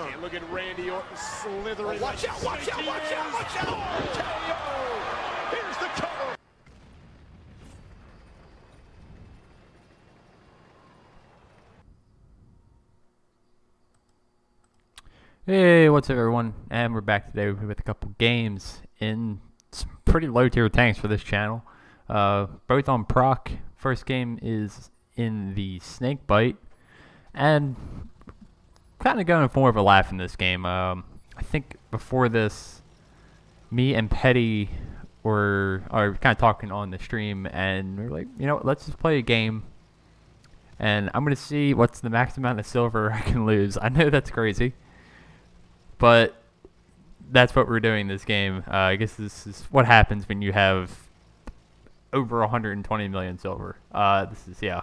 And look at Randy Orton slithering. Watch out, watch out, watch out, watch out! KO! Here's the cover. Hey, what's up everyone? And we're back today with a couple games in some pretty low tier tanks for this channel. Both on proc. First game is in the Snakebite, and kind of going for more of a laugh in this game. I think before this, me and Petty are kind of talking on the stream, and we're like, you know what, let's just play a game, and I'm going to see what's the max amount of silver I can lose. I know that's crazy, but that's what we're doing this game. I guess this is what happens when you have over 120 million silver. This is, yeah,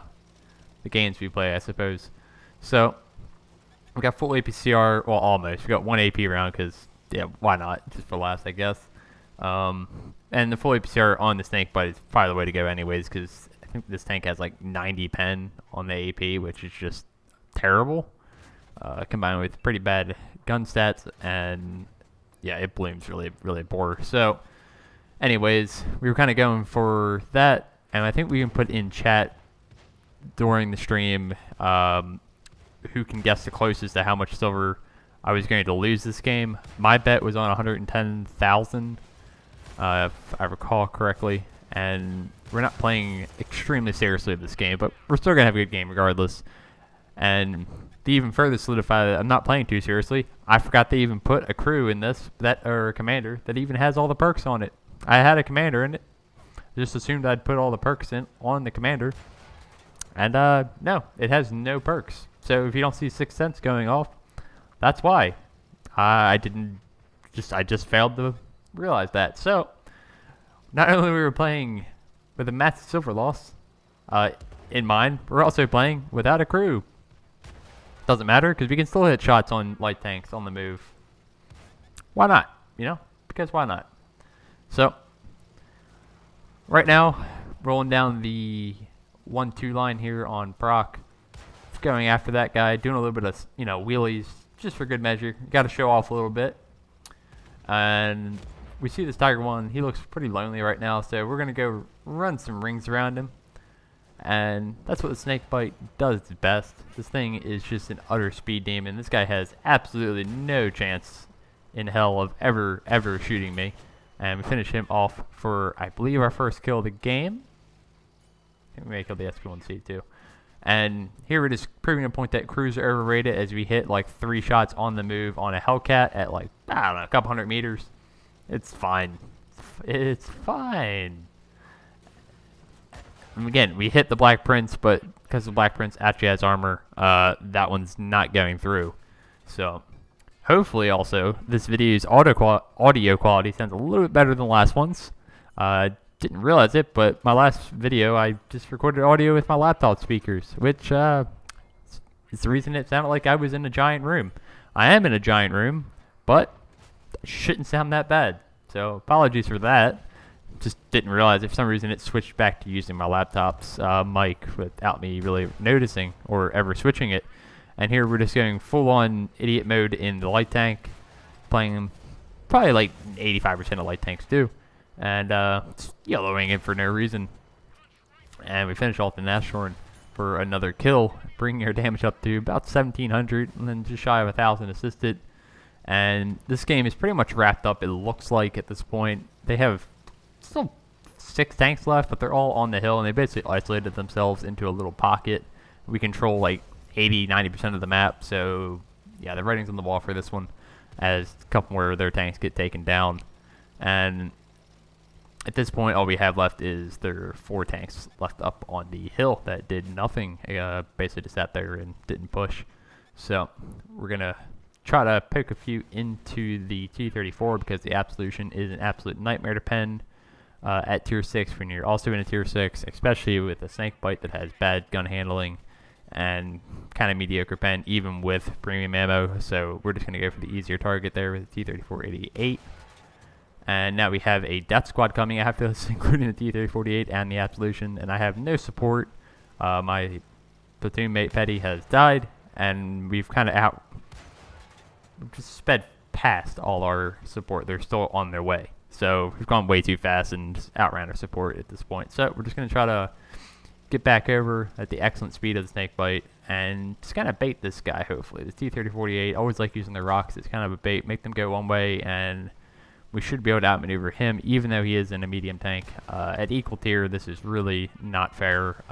the games we play, I suppose. So, we got full APCR, well, almost. We got one AP round because, yeah, why not? Just for laughs, I guess. And the full APCR on the Snakebite is probably the way to go anyways, because I think this tank has like 90 pen on the AP, which is just terrible. Combined with pretty bad gun stats, and yeah, it blooms really, really poor. So, anyways, we were kind of going for that, and I think we can put in chat during the stream who can guess the closest to how much silver I was going to lose this game. My bet was on 110,000, if I recall correctly, and we're not playing extremely seriously this game, but we're still going to have a good game regardless. And to even further solidify that I'm not playing too seriously, I forgot to even put a crew in this, or a commander, that even has all the perks on it. I had a commander in it. Just assumed I'd put all the perks on the commander. And no, it has no perks. So if you don't see 6 cents going off, that's why. I just failed to realize that. So not only we were playing with a massive silver loss in mind, we're also playing without a crew. Doesn't matter, because we can still hit shots on light tanks on the move. Why not? You know? Because why not? So, right now, rolling down the 1-2 line here on proc. Going after that guy, doing a little bit of, you know, wheelies, just for good measure. Got to show off a little bit. And we see this Tiger 1. He looks pretty lonely right now, so we're going to go run some rings around him. And that's what the Snakebite does best. This thing is just an utter speed demon. This guy has absolutely no chance in hell of ever shooting me. And we finish him off for, I believe, our first kill of the game. I think we may kill the SP1C too. And here we're just proving a point that crews are overrated, as we hit like 3 shots on the move on a Hellcat at like, I don't know, a couple hundred meters. It's fine. It's fine. And again, we hit the Black Prince, but because the Black Prince actually has armor, that one's not going through. So, hopefully also, this video's audio quality sounds a little bit better than the last one's. Didn't realize it, but my last video, I just recorded audio with my laptop speakers, which is the reason it sounded like I was in a giant room. I am in a giant room, but it shouldn't sound that bad. So, apologies for that. Just didn't realize it. For some reason it switched back to using my laptop's mic without me really noticing or ever switching it. And here we're just going full on idiot mode in the light tank, playing probably like 85% of light tanks do, and just yellowing it for no reason. And we finish off the Nashorn for another kill, bringing our damage up to about 1,700 and then just shy of 1,000 assisted. And this game is pretty much wrapped up, it looks like, at this point. They have still 6 tanks left, but they're all on the hill, and they basically isolated themselves into a little pocket. We control like 80-90% of the map, so yeah, the writing's on the wall for this one, as a couple more of their tanks get taken down. And at this point, all we have left is their 4 tanks left up on the hill that did nothing, basically just sat there and didn't push. So we're gonna try to poke a few into the T-34, because the Absolution is an absolute nightmare to pen at tier 6 when you're also in a tier 6, especially with a Snakebite that has bad gun handling and kind of mediocre pen, even with premium ammo. So we're just going to go for the easier target there with the T-34-88. And now we have a death squad coming after us, including the T-3048 and the Absolution, and I have no support. My platoon mate Petty has died, and we've kind of just sped past all our support. They're still on their way. So we've gone way too fast and just outran our support at this point. So we're just going to try to get back over at the excellent speed of the Snakebite and just kind of bait this guy, hopefully. This T-3048, always like using the rocks. It's kind of a bait. Make them go one way, and we should be able to outmaneuver him, even though he is in a medium tank. At equal tier, this is really not fair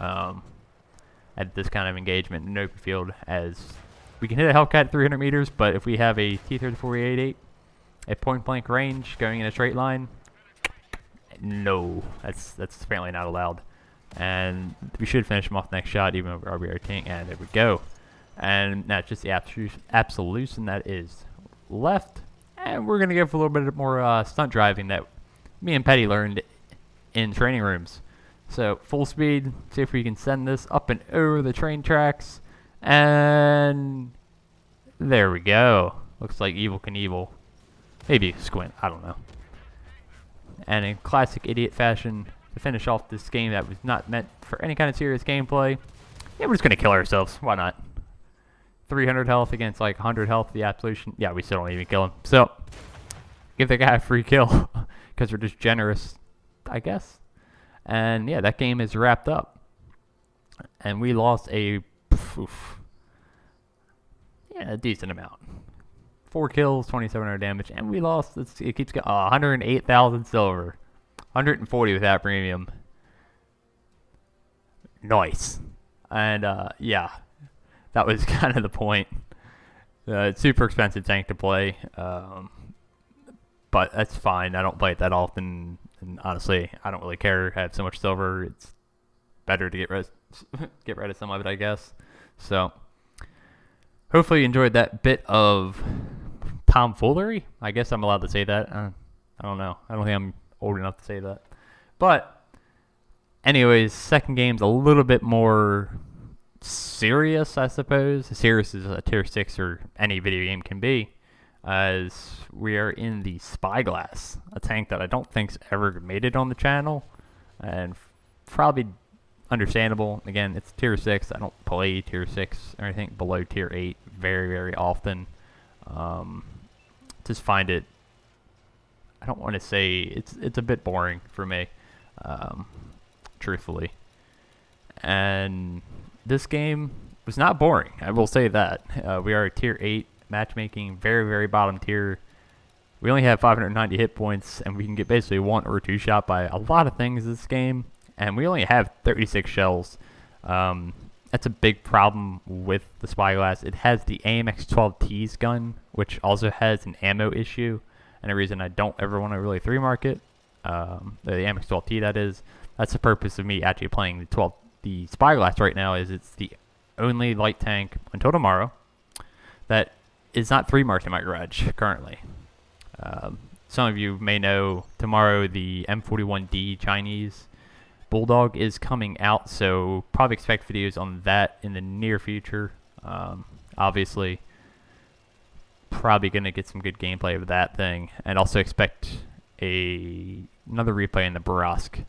at this kind of engagement in an open field, as we can hit a Hellcat at 300 meters, but if we have a T-3488 at point-blank range going in a straight line, no, that's apparently not allowed. And we should finish him off the next shot, even with RBR tank, and there we go. And that's just the absolution that is left. And we're going to go for a little bit more stunt driving that me and Petty learned in training rooms. So, full speed, see if we can send this up and over the train tracks. And there we go. Looks like Evel Knievel. Maybe Squint, I don't know. And in classic idiot fashion, to finish off this game that was not meant for any kind of serious gameplay, yeah, we're just going to kill ourselves. Why not? 300 health against like 100 health, the absolution. Yeah, we still don't even kill him. So, give the guy a free kill because we're just generous, I guess. And yeah, that game is wrapped up. And we lost a decent amount. 4 kills, 2,700 damage, and we lost. It keeps going. 108,000 silver, 140 without premium. Nice. And yeah, that was kind of the point. It's super expensive tank to play, but that's fine. I don't play it that often, and honestly, I don't really care. I have so much silver. It's better to get rid of some of it, I guess. So, hopefully you enjoyed that bit of tomfoolery. I guess I'm allowed to say that. I don't know. I don't think I'm old enough to say that. But, anyways, second game's a little bit more serious, I suppose. Serious as a tier 6 or any video game can be, as we are in the SpyGlass, a tank that I don't think's ever made it on the channel, and probably understandable. Again, it's tier 6. I don't play tier 6 or anything below tier 8 very, very often. Just find it, I don't want to say, it's a bit boring for me, truthfully. And this game was not boring, I will say that. We are tier 8 matchmaking, very, very bottom tier. We only have 590 hit points, and we can get basically 1 or 2 shot by a lot of things this game. And we only have 36 shells. That's a big problem with the SpyGlass. It has the AMX-12T's gun, which also has an ammo issue, and a reason I don't ever want to really 3-mark it. The AMX-12T, that is. That's the purpose of me actually playing the SpyGlass right now, is it's the only light tank until tomorrow that is not 3-marked in my garage currently. Some of you may know tomorrow the M41D Chinese Bulldog is coming out, so probably expect videos on that in the near future. Obviously, probably going to get some good gameplay of that thing, and also expect another replay in the Barask.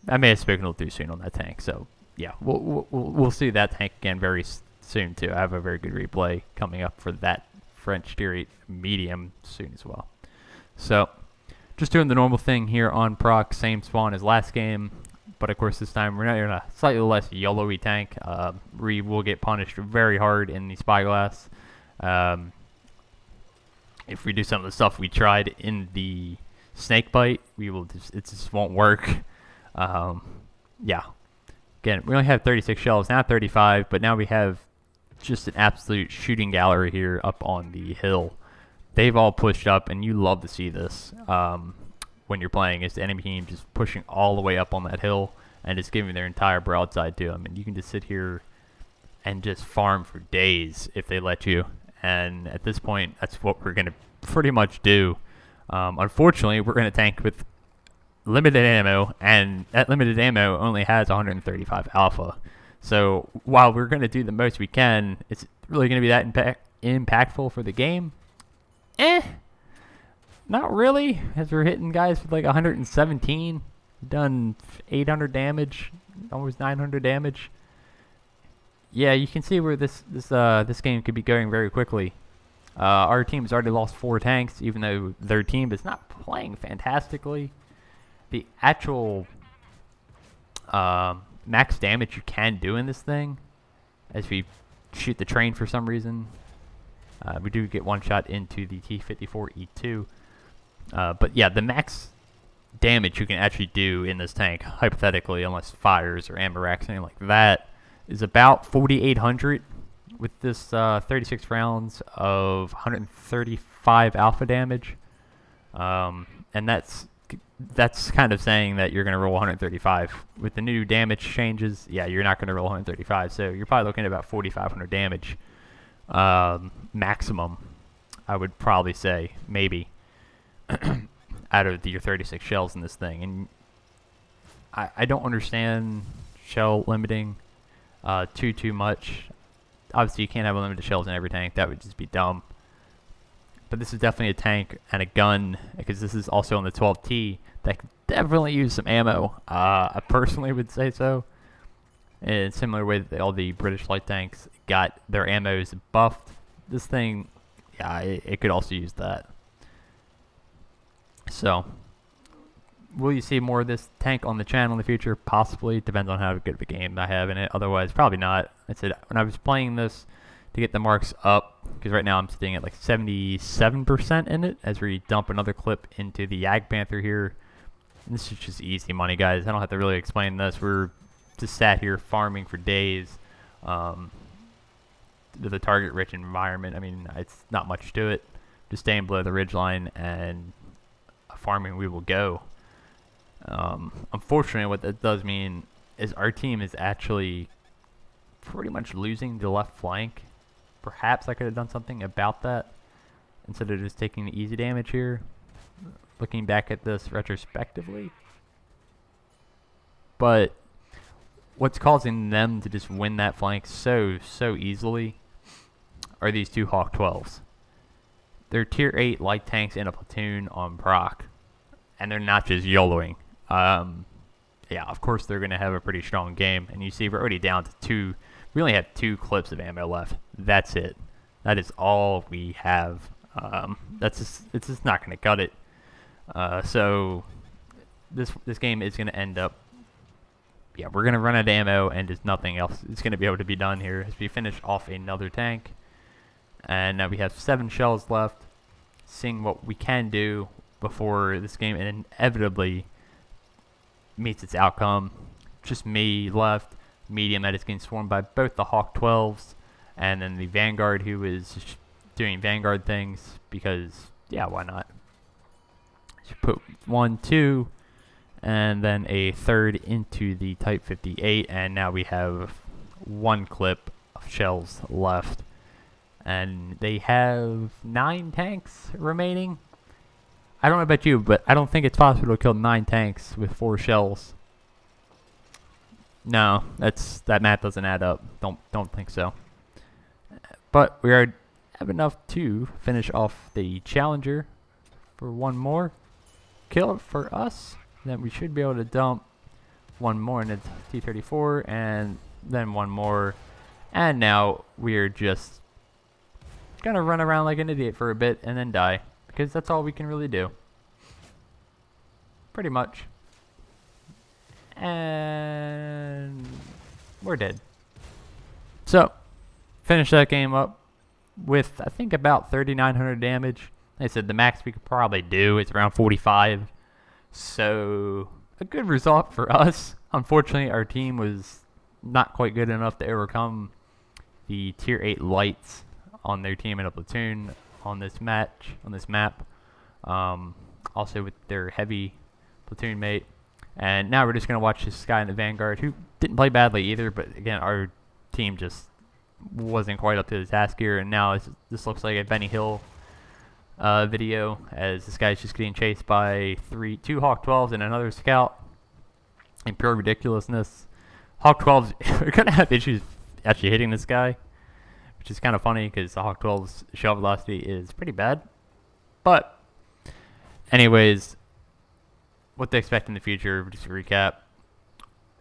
I may have spoken a little too soon on that tank, so yeah, we'll see that tank again very soon too. I have a very good replay coming up for that French tier 8 medium soon as well. So, just doing the normal thing here on proc, same spawn as last game. But of course this time we're not in a slightly less yellowy tank. We will get punished very hard in the SpyGlass. If we do some of the stuff we tried in the Snakebite, it just won't work. Yeah. Again, we only have 36 shells, now 35, but now we have just an absolute shooting gallery here up on the hill. They've all pushed up, and you love to see this. When you're playing, is the enemy team just pushing all the way up on that hill and just giving their entire broadside to them. And you can just sit here and just farm for days if they let you. And at this point, that's what we're going to pretty much do. Unfortunately, we're in a tank with limited ammo, and that limited ammo only has 135 alpha. So while we're going to do the most we can, it's really going to be that impactful for the game? Not really, as we're hitting guys with like 117, done 800 damage, almost 900 damage. Yeah, you can see where this game could be going very quickly. Our team has already lost 4 tanks, even though their team is not playing fantastically. The actual max damage you can do in this thing, as we shoot the train for some reason, we do get one shot into the T-54E2. But yeah, the max damage you can actually do in this tank, hypothetically, unless fires or ammo racks, anything like that, is about 4,800 with this 36 rounds of 135 alpha damage. And that's kind of saying that you're going to roll 135. With the new damage changes, yeah, you're not going to roll 135, so you're probably looking at about 4,500 damage maximum, I would probably say, maybe, out of your 36 shells in this thing. And I don't understand shell limiting too much. Obviously, you can't have unlimited shells in every tank. That would just be dumb. But this is definitely a tank and a gun, because this is also on the 12T, that could definitely use some ammo. I personally would say so. In similar way that all the British light tanks got their ammos buffed, this thing, yeah, it could also use that. So, will you see more of this tank on the channel in the future? Possibly. Depends on how good of a game I have in it. Otherwise, probably not. I said, when I was playing this to get the marks up, because right now I'm sitting at like 77% in it, as we dump another clip into the Yag Panther here. And this is just easy money, guys. I don't have to really explain this. We're just sat here farming for days with a target-rich environment. I mean, it's not much to it. Just staying below the ridgeline and farming we will go. Unfortunately, what that does mean is our team is actually pretty much losing the left flank. Perhaps I could have done something about that instead of just taking the easy damage here, looking back at this retrospectively. But what's causing them to just win that flank so easily are these 2 Hawk 12s. They're tier 8 light tanks in a platoon on proc, and they're not just YOLOing. Yeah, of course they're going to have a pretty strong game, and you see we're already down to 2. We only have 2 clips of ammo left. That's it. That is all we have. It's just not going to cut it. So this game is going to end up, yeah, we're going to run out of ammo, and there's nothing else is going to be able to be done here as we finish off another tank. And now we have 7 shells left, seeing what we can do before this game inevitably meets its outcome. Just me left, medium that is getting swarmed by both the Hawk 12s and then the Vanguard, who is doing Vanguard things because, yeah, why not? So put 1, 2, and then a third into the Type 58, and now we have 1 clip of shells left. And they have 9 tanks remaining. I don't know about you, but I don't think it's possible to kill 9 tanks with 4 shells. No, that math doesn't add up. Don't think so. But we have enough to finish off the Challenger for 1 more kill for us. Then we should be able to dump 1 more in the T-34, and then 1 more. And now we're just gonna run around like an idiot for a bit and then die, because that's all we can really do. Pretty much. And we're dead. So, finish that game up with, I think, about 3,900 damage. Like I said, the max we could probably do is around 45. So, a good result for us. Unfortunately, our team was not quite good enough to overcome the tier 8 lights on their team in a platoon on this map. Also with their heavy platoon mate. And now we're just going to watch this guy in the Vanguard, who didn't play badly either, but again, our team just wasn't quite up to the task here. And now this looks like a Benny Hill video, as this guy's just getting chased by 2 Hawk 12s and another scout in pure ridiculousness. Hawk 12s are going to have issues actually hitting this guy, which is kind of funny because the Hawk 12's shell velocity is pretty bad. But anyways, what to expect in the future, just to recap.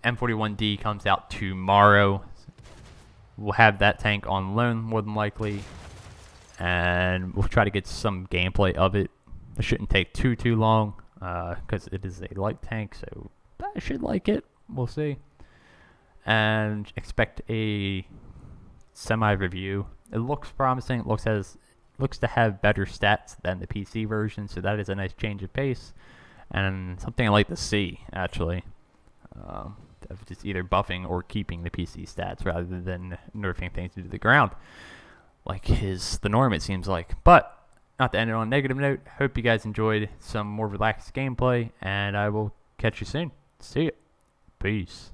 M41D comes out tomorrow. We'll have that tank on loan more than likely. and we'll try to get some gameplay of it. It shouldn't take too long because it is a light tank, so I should like it. We'll see. And expect a semi-review. It looks promising. It looks to have better stats than the PC version, so that is a nice change of pace and something I like to see, actually. Of just either buffing or keeping the PC stats rather than nerfing things to the ground, like the norm, it seems like. But not to end it on a negative note, hope you guys enjoyed some more relaxed gameplay, and I will catch you soon. See ya. Peace.